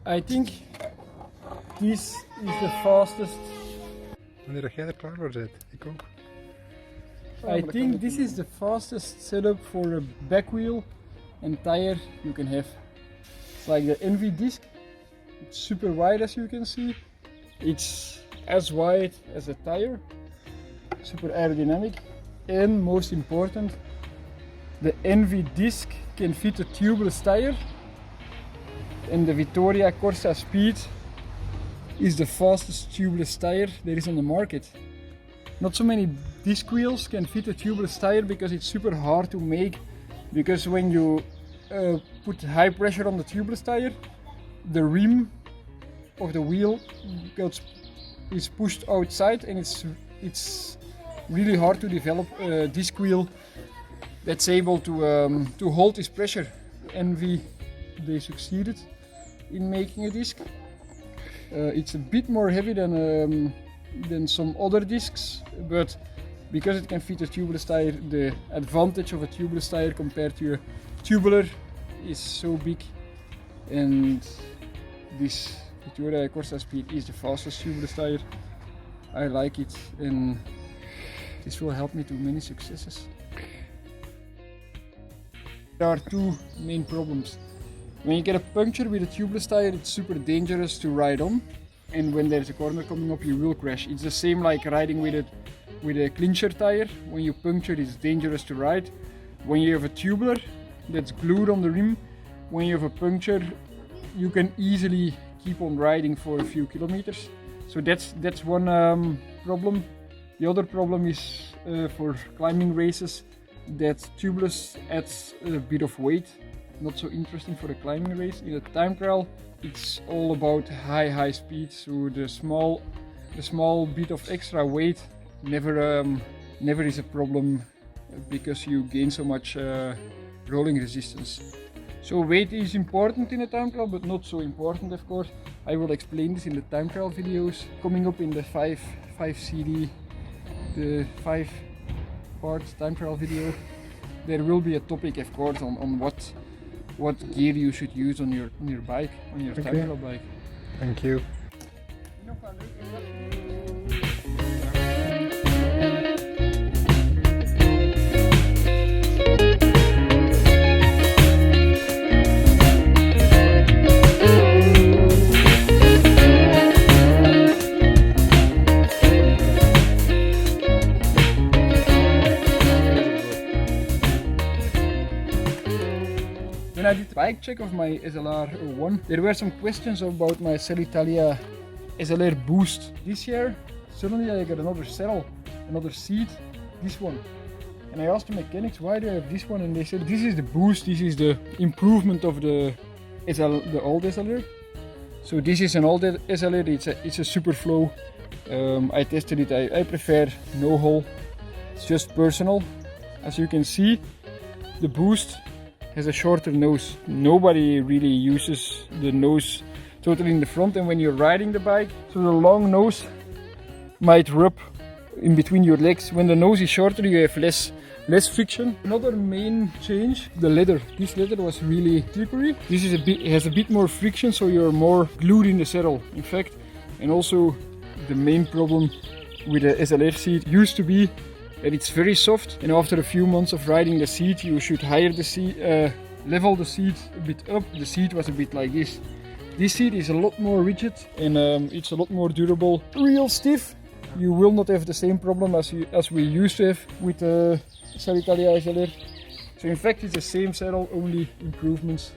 I think this is the fastest. Wanneer jij er klaar voor bent, ik ook. I think this is the fastest setup for a back wheel and tire you can have. It's like the NV disc. It's super wide as you can see. It's as wide as a tire. Super aerodynamic. And most important, the NV disc can fit a tubeless tire. And the Vittoria Corsa Speed is the fastest tubeless tire there is on the market. Not so many disc wheels can fit a tubeless tire because it's super hard to make, because when you put high pressure on the tubeless tire, the rim of the wheel is pushed outside, and it's really hard to develop a disc wheel that's able to hold this pressure. NV, they succeeded in making a disc. It's a bit more heavy than some other discs, but because it can fit a tubeless tire, the advantage of a tubeless tire compared to a tubular is so big, and this Vittoria Corsa Speed is the fastest tubeless tire. I like it, and this will help me to many successes. There are two main problems. When you get a puncture with a tubeless tire, it's super dangerous to ride on, and when there's a corner coming up, you will crash. It's the same like riding with a clincher tire. When you puncture, it's dangerous to ride. When you have a tubular that's glued on the rim, when you have a puncture, you can easily keep on riding for a few kilometers. So that's one problem. The other problem is for climbing races, that tubeless adds a bit of weight. Not so interesting for a climbing race. In a time trial, it's all about high speed, so the small bit of extra weight never is a problem, because you gain so much rolling resistance. So weight is important in a time trial, but not so important, of course. I will explain this in the time trial videos coming up in the 5 CD, the 5 parts time trial video. There will be a topic, of course, on what gear you should use on your bike, on your time trial bike. Thank you. When I did the bike check of my SLR 01, there were some questions about my Selle Italia SLR boost. This year, suddenly I got another saddle, another seat, this one. And I asked the mechanics, why do I have this one? And they said, this is the boost, this is the improvement of the old SLR. So this is an old SLR, it's a super flow. I tested it, I prefer no hole, it's just personal. As you can see, the boost has a shorter nose. Nobody really uses the nose totally in the front, and when you're riding the bike, so the long nose might rub in between your legs. When the nose is shorter, you have less friction. Another main change, the leather. This leather was really slippery. This is has a bit more friction, so you're more glued in the saddle, in fact. And also the main problem with the SLR seat used to be that it's very soft, and after a few months of riding the seat, you should level the seat a bit up. The seat was a bit like this. This seat is a lot more rigid, and it's a lot more durable, real stiff. You will not have the same problem as we used to have with the Selle Italia SLR. So in fact, it's the same saddle, only improvements.